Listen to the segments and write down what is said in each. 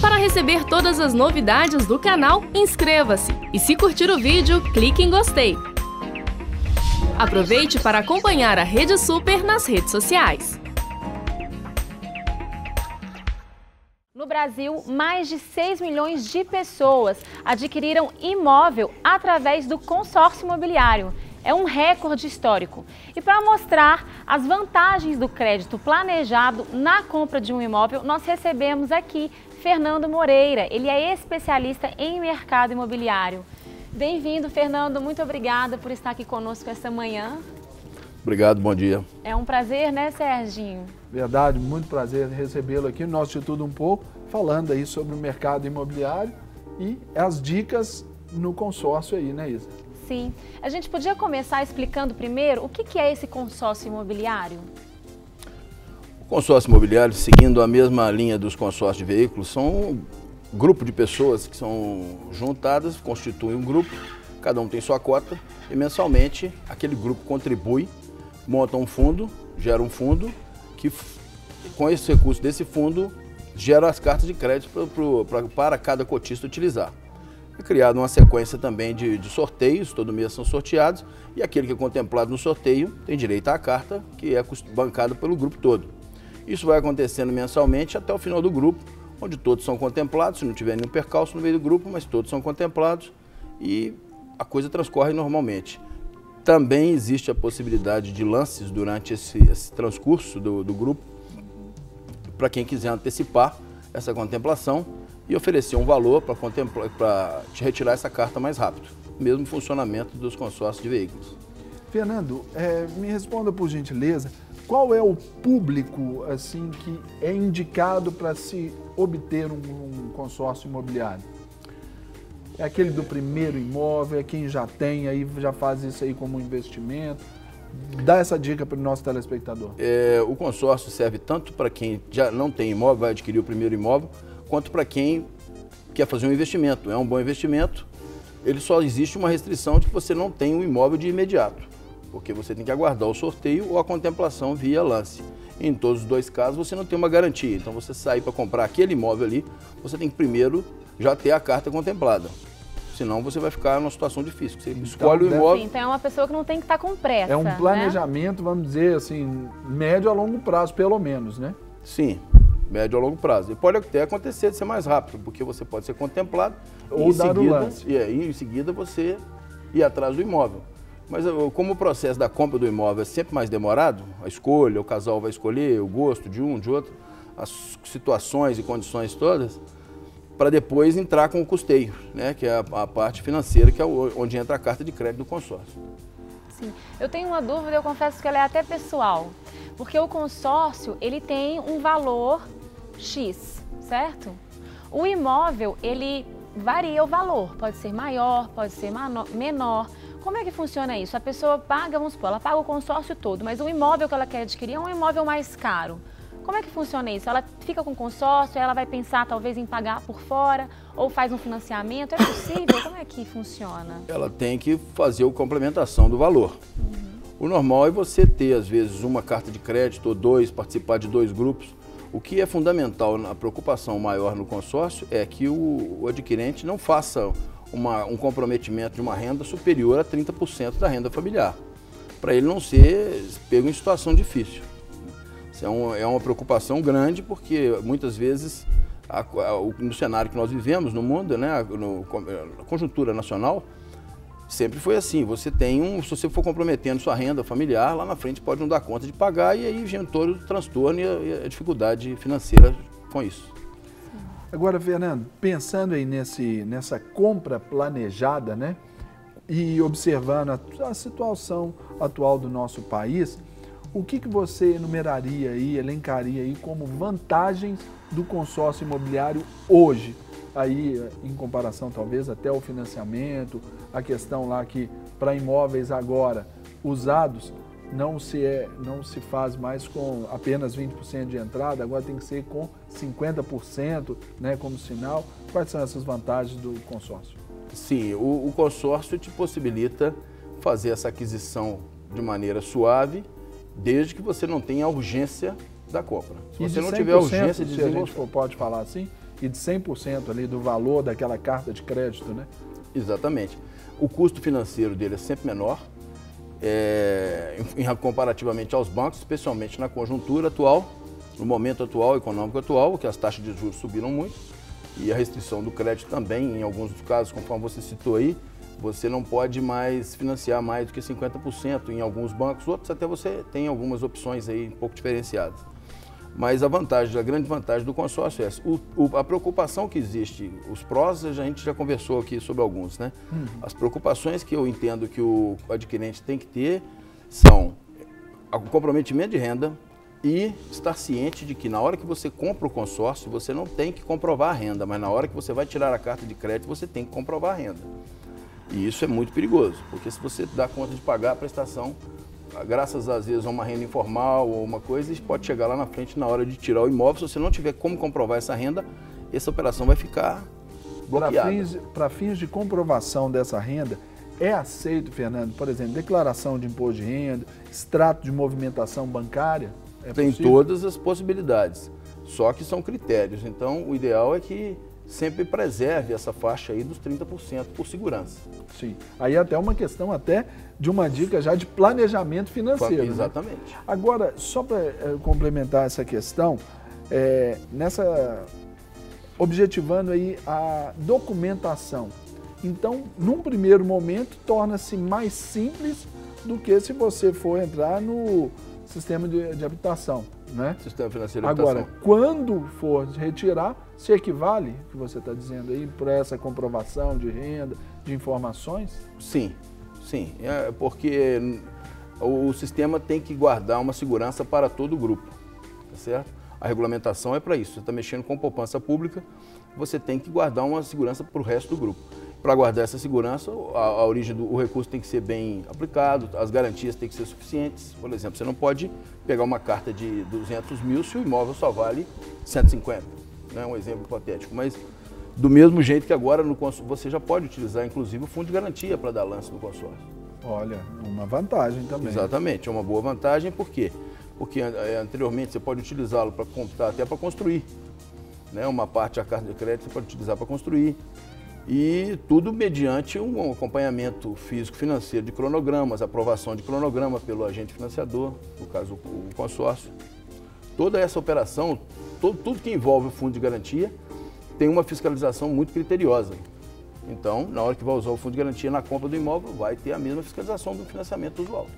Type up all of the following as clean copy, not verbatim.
Para receber todas as novidades do canal, inscreva-se e se curtir o vídeo, clique em gostei. Aproveite para acompanhar a Rede Super nas redes sociais. No Brasil, mais de 6 milhões de pessoas adquiriram imóvel através do consórcio imobiliário. É um recorde histórico. E para mostrar as vantagens do crédito planejado na compra de um imóvel, nós recebemos aqui Fernando Moreira. Ele é especialista em mercado imobiliário. Bem-vindo, Fernando. Muito obrigada por estar aqui conosco esta manhã. Obrigado, bom dia. É um prazer, né, Serginho? Verdade, muito prazer recebê-lo aqui no nosso De Tudo Um Pouco, falando aí sobre o mercado imobiliário e as dicas no consórcio aí, né, Isa? Sim. A gente podia começar explicando primeiro o que é esse consórcio imobiliário? O consórcio imobiliário, seguindo a mesma linha dos consórcios de veículos, são um grupo de pessoas que são juntadas, constituem um grupo, cada um tem sua cota e mensalmente aquele grupo contribui, monta um fundo, gera um fundo que com esse recurso desse fundo gera as cartas de crédito para cada cotista utilizar. É criada uma sequência também de sorteios, todo mês são sorteados, e aquele que é contemplado no sorteio tem direito à carta, que é bancada pelo grupo todo. Isso vai acontecendo mensalmente até o final do grupo, onde todos são contemplados, se não tiver nenhum percalço no meio do grupo, mas todos são contemplados e a coisa transcorre normalmente. Também existe a possibilidade de lances durante esse transcurso do grupo, para quem quiser antecipar essa contemplação e oferecer um valor para te retirar essa carta mais rápido. Mesmo funcionamento dos consórcios de veículos. Fernando, me responda por gentileza, qual é o público assim que é indicado para se obter um consórcio imobiliário? É aquele do primeiro imóvel, é quem já tem, aí já faz isso aí como investimento? Dá essa dica para o nosso telespectador. O consórcio serve tanto para quem já não tem imóvel, vai adquirir o primeiro imóvel, quanto para quem quer fazer um investimento. É um bom investimento, ele só existe uma restrição de que você não tem um imóvel de imediato, porque você tem que aguardar o sorteio ou a contemplação via lance. Em todos os dois casos você não tem uma garantia, então você sair para comprar aquele imóvel ali, você tem que primeiro já ter a carta contemplada. Senão você vai ficar numa situação difícil. Você escolhe o imóvel. Sim, então é uma pessoa que não tem que estar com pressa. É um planejamento, né? Vamos dizer assim, médio a longo prazo, pelo menos, né? Sim, médio a longo prazo. E pode até acontecer de ser mais rápido, porque você pode ser contemplado ou dar o lance. E aí, em seguida, você ir atrás do imóvel. Mas como o processo da compra do imóvel é sempre mais demorado, a escolha, o casal vai escolher o gosto de um, de outro, as situações e condições todas, para depois entrar com o custeio, né, que é a parte financeira, que é onde entra a carta de crédito do consórcio. Sim. Eu tenho uma dúvida, eu confesso que ela é até pessoal, porque o consórcio, ele tem um valor X, certo? O imóvel, ele varia o valor, pode ser maior, pode ser menor. Como é que funciona isso? A pessoa paga, vamos supor, ela paga o consórcio todo, mas o imóvel que ela quer adquirir é um imóvel mais caro. Como é que funciona isso? Ela fica com consórcio, ela vai pensar talvez em pagar por fora ou faz um financiamento? É possível? Como é que funciona? Ela tem que fazer a complementação do valor. O normal é você ter, às vezes, uma carta de crédito ou dois, participar de dois grupos. O que é fundamental, a preocupação maior no consórcio é que o adquirente não faça um comprometimento de uma renda superior a 30% da renda familiar, para ele não ser pego em situação difícil. É uma preocupação grande porque muitas vezes no cenário que nós vivemos no mundo, né, na conjuntura nacional, sempre foi assim. Você se você for comprometendo sua renda familiar, lá na frente pode não dar conta de pagar e aí vem todo o transtorno e a dificuldade financeira com isso. Agora, Fernando, pensando aí nessa compra planejada, né, e observando a situação atual do nosso país, o que você enumeraria aí, elencaria aí como vantagens do consórcio imobiliário hoje? Aí, em comparação talvez até ao financiamento, a questão lá que para imóveis agora usados não se faz mais com apenas 20% de entrada, agora tem que ser com 50%, né, como sinal. Quais são essas vantagens do consórcio? Sim, o consórcio te possibilita fazer essa aquisição de maneira suave, desde que você não tenha a urgência da compra. Se você não tiver urgência de desenvolver, a gente pode falar assim, e de 100% ali do valor daquela carta de crédito, né? Exatamente. O custo financeiro dele é sempre menor, comparativamente aos bancos, especialmente na conjuntura atual, no momento atual, econômico atual, que as taxas de juros subiram muito e a restrição do crédito também, em alguns dos casos, conforme você citou aí, você não pode mais financiar mais do que 50% em alguns bancos, outros até você tem algumas opções aí um pouco diferenciadas. Mas a grande vantagem do consórcio é essa. A preocupação que existe, os prós, a gente já conversou aqui sobre alguns, né? As preocupações que eu entendo que o adquirente tem que ter são o comprometimento de renda e estar ciente de que na hora que você compra o consórcio, você não tem que comprovar a renda, mas na hora que você vai tirar a carta de crédito, você tem que comprovar a renda. E isso é muito perigoso, porque se você dá conta de pagar a prestação, graças às vezes a uma renda informal ou uma coisa, isso pode chegar lá na frente na hora de tirar o imóvel. Se você não tiver como comprovar essa renda, essa operação vai ficar bloqueada. Para fins de comprovação dessa renda, é aceito, Fernando, por exemplo, declaração de imposto de renda, extrato de movimentação bancária? Tem todas as possibilidades, só que são critérios. Então, o ideal é que sempre preserve essa faixa aí dos 30% por segurança. Sim. Aí até uma questão até de uma dica já de planejamento financeiro. Exatamente. Né? Agora, só para complementar essa questão, objetivando aí a documentação. Então, num primeiro momento, torna-se mais simples do que se você for entrar no sistema de habitação, né? Sistema financeiro de habitação. Agora, quando for retirar, se equivale, que você está dizendo aí, para essa comprovação de renda, de informações? Sim, sim. Porque o sistema tem que guardar uma segurança para todo o grupo, tá certo? A regulamentação é para isso. Você está mexendo com poupança pública, você tem que guardar uma segurança para o resto do grupo. Para guardar essa segurança, a origem do recurso tem que ser bem aplicado, as garantias têm que ser suficientes. Por exemplo, você não pode pegar uma carta de 200 mil se o imóvel só vale 150. Né? Um exemplo hipotético. Mas do mesmo jeito que agora você já pode utilizar, inclusive, o fundo de garantia para dar lance no consórcio. Olha, uma vantagem também. Exatamente, é uma boa vantagem. Por quê? Porque anteriormente você pode utilizá-lo para comprar, até para construir. Né? Uma parte da carta de crédito você pode utilizar para construir. E tudo mediante um acompanhamento físico-financeiro de cronogramas, aprovação de cronograma pelo agente financiador, no caso o consórcio. Toda essa operação, tudo que envolve o fundo de garantia, tem uma fiscalização muito criteriosa. Então, na hora que vai usar o fundo de garantia na compra do imóvel, vai ter a mesma fiscalização do financiamento usual.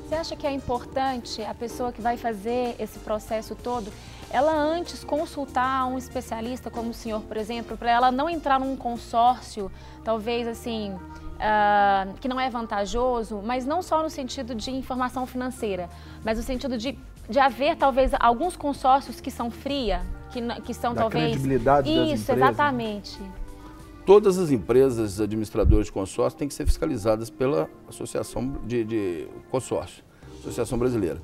Você acha que é importante a pessoa que vai fazer esse processo todo, ela antes consultar um especialista como o senhor, por exemplo, para ela não entrar num consórcio, talvez assim, que não é vantajoso, mas não só no sentido de informação financeira, mas no sentido de haver talvez alguns consórcios que são fria, que são da talvez... credibilidade das empresas. Isso, exatamente. Todas as empresas administradoras de consórcio têm que ser fiscalizadas pela Associação de Consórcio, Associação Brasileira.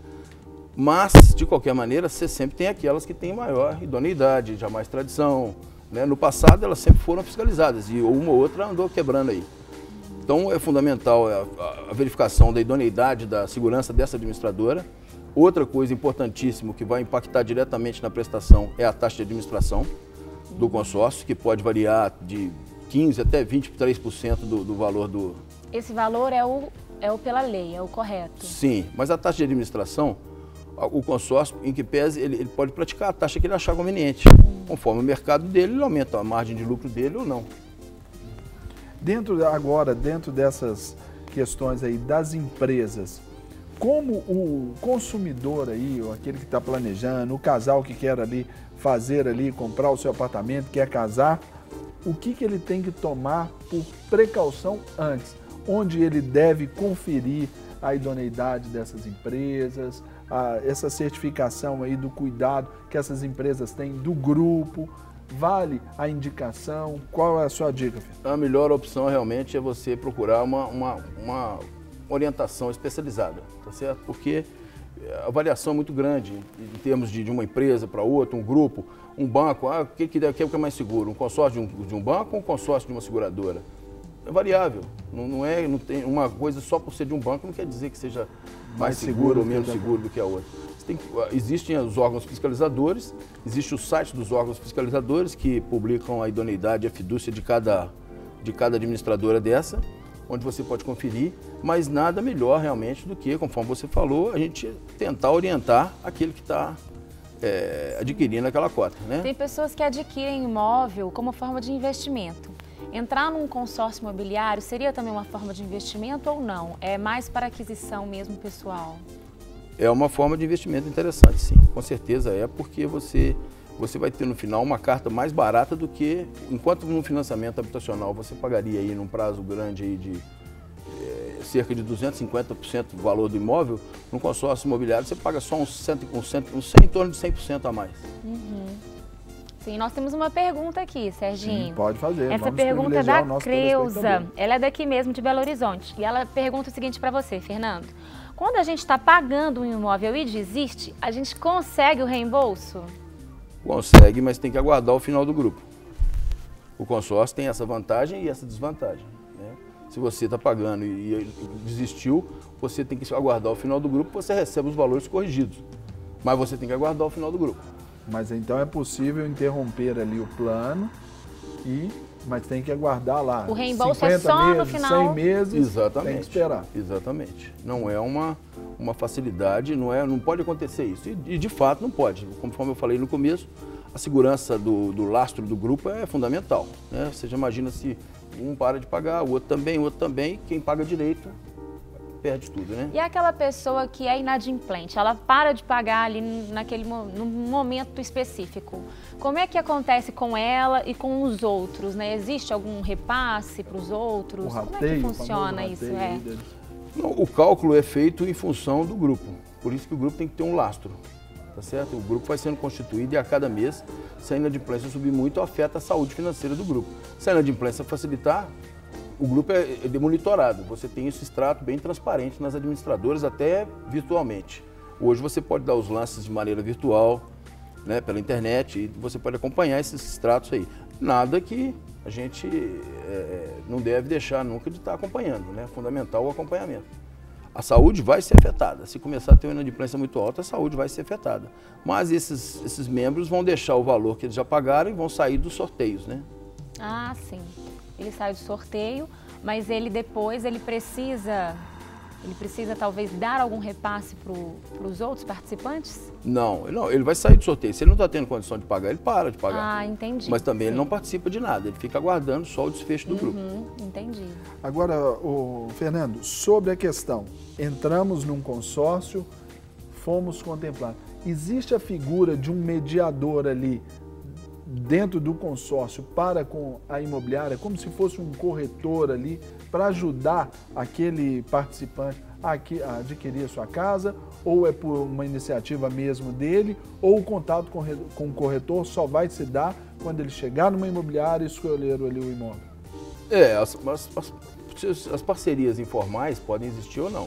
Mas, de qualquer maneira, você sempre tem aquelas que têm maior idoneidade, já mais tradição. Né? No passado, elas sempre foram fiscalizadas e uma ou outra andou quebrando aí. Então, é fundamental a verificação da idoneidade, da segurança dessa administradora. Outra coisa importantíssima que vai impactar diretamente na prestação é a taxa de administração do consórcio, que pode variar de 15% até 23% do valor do... Esse valor é o pela lei, é o correto? Sim, mas a taxa de administração, o consórcio, em que pese, ele pode praticar a taxa que ele achar conveniente. Conforme o mercado dele, ele aumenta a margem de lucro dele ou não. Dentro dessas questões aí das empresas, como o consumidor aí, ou aquele que está planejando, o casal que quer ali fazer ali, comprar o seu apartamento, quer casar, o que ele tem que tomar por precaução antes? Onde ele deve conferir a idoneidade dessas empresas, essa certificação aí do cuidado que essas empresas têm do grupo, vale a indicação? Qual é a sua dica, Fernando? A melhor opção realmente é você procurar uma orientação especializada, tá certo? Porque a variação é muito grande em termos de uma empresa para outra, um grupo, um banco. O que é mais seguro? Um consórcio de um banco ou um consórcio de uma seguradora? é variável. Não tem uma coisa só por ser de um banco não quer dizer que seja mais seguro ou menos seguro do que a outra. Existem os órgãos fiscalizadores, existe o site dos órgãos fiscalizadores que publicam a idoneidade e a fidúcia de cada administradora dessa, onde você pode conferir, mas nada melhor realmente do que, conforme você falou, a gente tentar orientar aquele que está adquirindo aquela cota, né? Tem pessoas que adquirem imóvel como forma de investimento. Entrar num consórcio imobiliário seria também uma forma de investimento ou não? É mais para aquisição mesmo pessoal? É uma forma de investimento interessante, sim. Com certeza porque você vai ter no final uma carta mais barata do que, enquanto no financiamento habitacional você pagaria aí num prazo grande aí de cerca de 250% do valor do imóvel, no consórcio imobiliário você paga só em torno de 100% a mais. Sim, nós temos uma pergunta aqui, Serginho. Sim, pode fazer. Essa pergunta é da Creuza. Ela é daqui mesmo, de Belo Horizonte. E ela pergunta o seguinte para você, Fernando. Quando a gente está pagando um imóvel e desiste, a gente consegue o reembolso? Consegue, mas tem que aguardar o final do grupo. O consórcio tem essa vantagem e essa desvantagem, né? Se você está pagando e desistiu, você tem que aguardar o final do grupo, você recebe os valores corrigidos. Mas você tem que aguardar o final do grupo. Mas então é possível interromper ali o plano, mas tem que aguardar lá. O reembolso 50 é só meses, no final? 100 meses, exatamente, tem que esperar. Exatamente. Não é uma facilidade, não pode acontecer isso. E de fato não pode. Conforme eu falei no começo, a segurança do lastro do grupo é fundamental, né? Você já imagina se um para de pagar, o outro também, quem paga direito perde tudo, né? E aquela pessoa que é inadimplente, ela para de pagar ali num momento específico. Como é que acontece com ela e com os outros, né? Existe algum repasse para os outros? Como é que funciona isso? Não, o cálculo é feito em função do grupo. Por isso que o grupo tem que ter um lastro, tá certo? O grupo vai sendo constituído e a cada mês, se a inadimplência subir muito, afeta a saúde financeira do grupo. Se a inadimplência facilitar, o grupo é monitorado. Você tem esse extrato bem transparente nas administradoras, até virtualmente. Hoje você pode dar os lances de maneira virtual, né, pela internet, e você pode acompanhar esses extratos aí. Nada que a gente não deve deixar nunca de estar acompanhando, né? É fundamental o acompanhamento. A saúde vai ser afetada. Se começar a ter uma inadimplência muito alta, a saúde vai ser afetada. Mas esses membros vão deixar o valor que eles já pagaram e vão sair dos sorteios, né? Ah, sim. Ele sai do sorteio, mas ele depois precisa talvez dar algum repasse para os outros participantes? Não, ele vai sair do sorteio. Se ele não está tendo condição de pagar, ele para de pagar. Ah, entendi. Mas também ele não participa de nada, ele fica aguardando só o desfecho do grupo. Entendi. Agora, Fernando, sobre a questão, entramos num consórcio, fomos contemplados. Existe a figura de um mediador ali dentro do consórcio para com a imobiliária, como se fosse um corretor ali, para ajudar aquele participante a adquirir a sua casa, ou é por uma iniciativa mesmo dele, ou o contato com o corretor só vai se dar quando ele chegar numa imobiliária e escolher ali o imóvel? As parcerias informais podem existir ou não.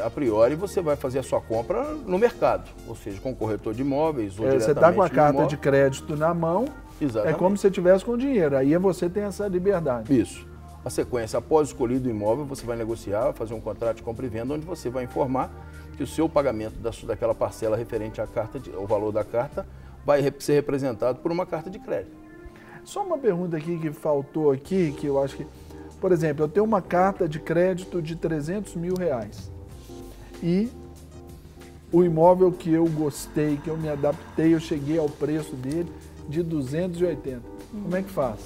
A priori você vai fazer a sua compra no mercado, ou seja, com o corretor de imóveis ou diretamente você está com a carta de crédito na mão, exatamente. É como se você tivesse com dinheiro, aí você tem essa liberdade. Isso. A sequência, após escolhido o imóvel, você vai negociar, fazer um contrato de compra e venda, onde você vai informar que o seu pagamento daquela parcela referente ao valor da carta vai ser representado por uma carta de crédito. Só uma pergunta aqui que faltou aqui, que eu acho que... Por exemplo, eu tenho uma carta de crédito de R$300 mil e o imóvel que eu gostei, que eu me adaptei, eu cheguei ao preço dele de 280. Como é que faz?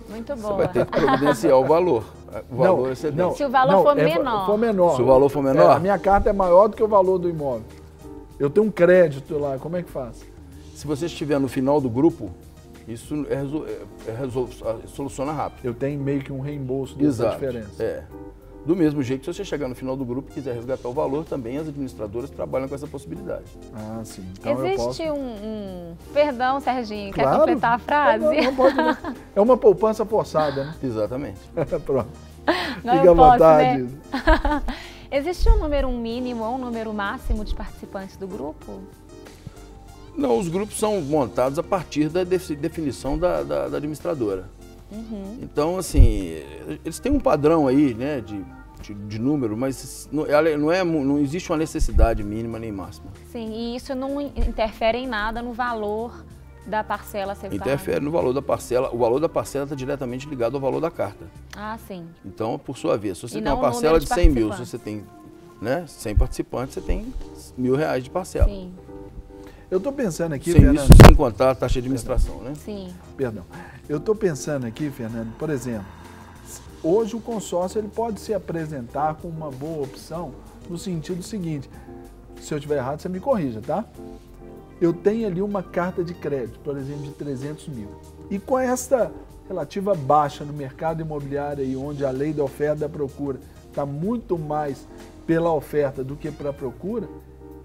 Muito bom. Você vai ter que providenciar o valor. O valor excedente. Se o valor for menor. Se o valor for menor? A minha carta é maior do que o valor do imóvel. Eu tenho um crédito lá, como é que faz? Se você estiver no final do grupo, isso soluciona rápido. Eu tenho meio que um reembolso dessa diferença. Do mesmo jeito, se você chegar no final do grupo e quiser resgatar o valor, também as administradoras trabalham com essa possibilidade. Ah, sim. Então existe Perdão, Serginho, quer completar a frase? Não, pode não. É uma poupança forçada, né? Exatamente. Pronto. Não, fica à vontade. Né? Existe um número mínimo ou um número máximo de participantes do grupo? Não, os grupos são montados a partir da definição da administradora. Então, assim, eles têm um padrão aí, né, de número, mas não existe uma necessidade mínima nem máxima. Sim, e isso não interfere em nada no valor da parcela a ser paga? Interfere no valor da parcela. O valor da parcela está diretamente ligado ao valor da carta. Ah, sim. Então, por sua vez, se você E tem uma não o parcela número de de 100 mil, se participantes. você tem, né, 100 participantes, você tem R$1.000 de parcela. Sim, Eu estou pensando aqui, Sem Fernando. isso, sem contar a taxa de administração, né? sim. Perdão. Eu estou pensando aqui, Fernando, por exemplo, hoje o consórcio ele pode se apresentar como uma boa opção no sentido seguinte, se eu estiver errado, você me corrija, tá? Eu tenho ali uma carta de crédito, por exemplo, de 300 mil. E com esta relativa baixa no mercado imobiliário, aí, onde a lei da oferta e da procura está muito mais pela oferta do que para a procura,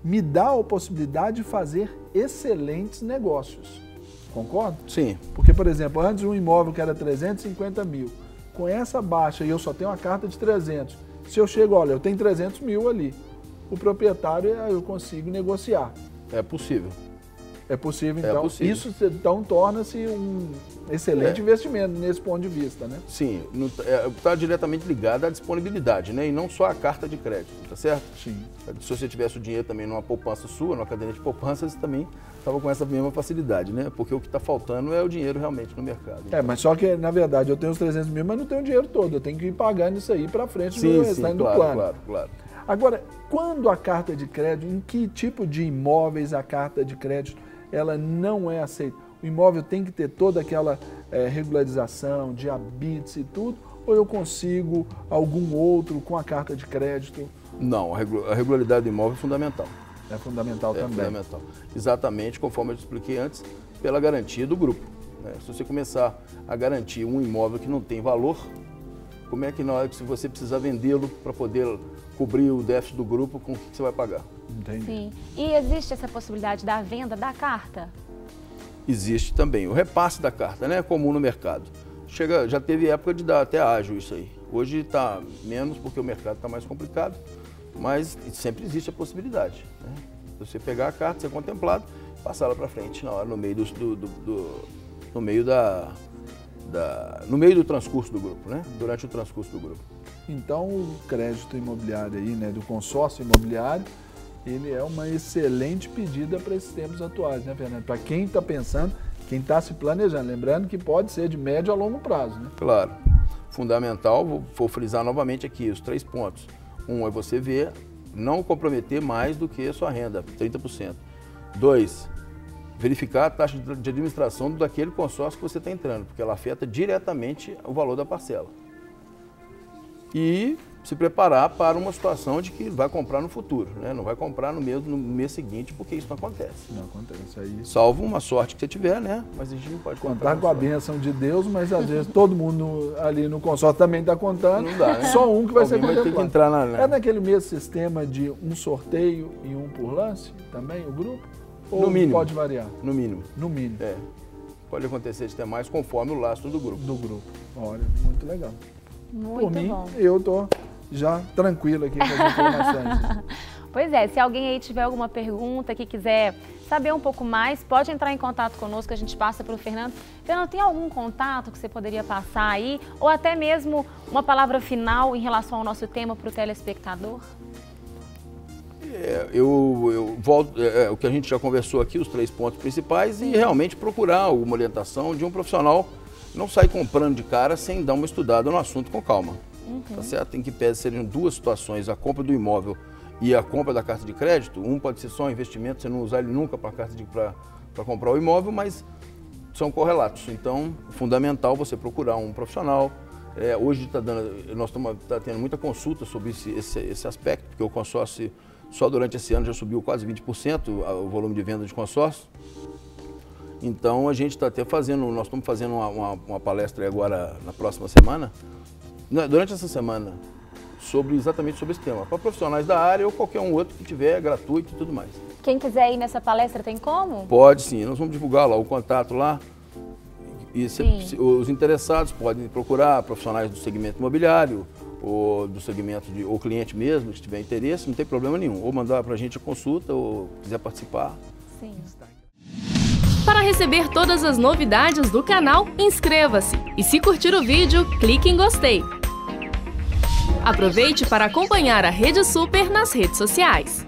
me dá a possibilidade de fazer excelentes negócios. Concorda? Sim. Porque, por exemplo, antes um imóvel que era 350 mil, com essa baixa e eu só tenho uma carta de 300, se eu chego, olha, eu tenho 300 mil ali, o proprietário, eu consigo negociar. É possível. É possível, então. É possível. Isso, então, torna-se um excelente investimento nesse ponto de vista, né? Sim, está diretamente ligado à disponibilidade, né? E não só à carta de crédito, tá certo? Sim. Se você tivesse o dinheiro também numa poupança sua, numa caderneta de poupança, você também estava com essa mesma facilidade, né? Porque o que está faltando é o dinheiro realmente no mercado. Mas só que, na verdade, eu tenho os 300 mil, mas não tenho o dinheiro todo. Eu tenho que ir pagando isso aí para frente no restante do plano. Claro. Agora, quando a carta de crédito, em que tipo de imóveis a carta de crédito ela não é aceita? O imóvel tem que ter toda aquela regularização de habites e tudo, ou eu consigo algum outro com a carta de crédito? Não, a regularidade do imóvel é fundamental. É fundamental É também. fundamental. Exatamente, conforme eu te expliquei antes, pela garantia do grupo, né? Se você começar a garantir um imóvel que não tem valor, como é que na hora que você precisar vendê-lo para poder cobrir o déficit do grupo, com o que você vai pagar? Entendi. Sim. E existe essa possibilidade da venda da carta? Existe também o repasse da carta, né? É comum no mercado. Já teve época de dar até ágil isso aí. Hoje está menos porque o mercado está mais complicado, mas sempre existe a possibilidade, né? Você pegar a carta, ser contemplado, passar ela para frente na hora, no meio no meio do transcurso do grupo, né? Durante o transcurso do grupo. Então, o crédito imobiliário aí, né, do consórcio imobiliário, ele é uma excelente pedida para esses tempos atuais, né, Fernando? Para quem está pensando, quem está se planejando, lembrando que pode ser de médio a longo prazo, né? Claro. Fundamental, vou frisar novamente aqui os 3 pontos. Um é você ver, não comprometer mais do que a sua renda, 30%. 2, verificar a taxa de administração daquele consórcio que você está entrando, porque ela afeta diretamente o valor da parcela. E se preparar para uma situação de que vai comprar no futuro, né? Não vai comprar no mês seguinte, porque isso não acontece. Não acontece aí. Salvo uma sorte que você tiver, né? Mas a gente não pode Contar com a bênção de Deus, mas às vezes todo mundo ali no consórcio também está contando. Não dá, né? Só um que vai ser Alguém vai ter que entrar É naquele mesmo sistema de um sorteio e um por lance também, o grupo? Ou No mínimo. pode variar? No mínimo. No mínimo. É. Pode acontecer de ter mais conforme o lastro do grupo. Do grupo. Olha, muito legal. Muito Por mim, bom. eu tô já tranquilo aqui com as informações. Pois é, se alguém aí tiver alguma pergunta, que quiser saber um pouco mais, pode entrar em contato conosco, a gente passa para o Fernando. Fernando, tem algum contato que você poderia passar aí? Ou até mesmo uma palavra final em relação ao nosso tema para o telespectador? Eu volto, o que a gente já conversou aqui, os 3 pontos principais, e realmente procurar alguma orientação de um profissional. Não sair comprando de cara sem dar uma estudada no assunto com calma. Tá certo? Em que pese seriam 2 situações, a compra do imóvel e a compra da carta de crédito. Um pode ser só um investimento, você não usar ele nunca para comprar o imóvel, mas são correlatos. Então, é fundamental você procurar um profissional. Hoje nós estamos tendo muita consulta sobre esse aspecto, porque o consórcio, só durante esse ano, já subiu quase 20% o volume de venda de consórcio. Então, a gente está até nós estamos fazendo uma palestra agora na próxima semana, durante essa semana, exatamente sobre esse tema, para profissionais da área ou qualquer um outro que tiver, gratuito e tudo mais. Quem quiser ir nessa palestra tem como? Pode sim, nós vamos divulgar lá o contato lá. E os interessados podem procurar profissionais do segmento imobiliário ou do segmento ou cliente mesmo, se tiver interesse, não tem problema nenhum. Ou mandar para a gente a consulta ou quiser participar. Sim. Para receber todas as novidades do canal, inscreva-se. E se curtir o vídeo, clique em gostei. Aproveite para acompanhar a Rede Super nas redes sociais.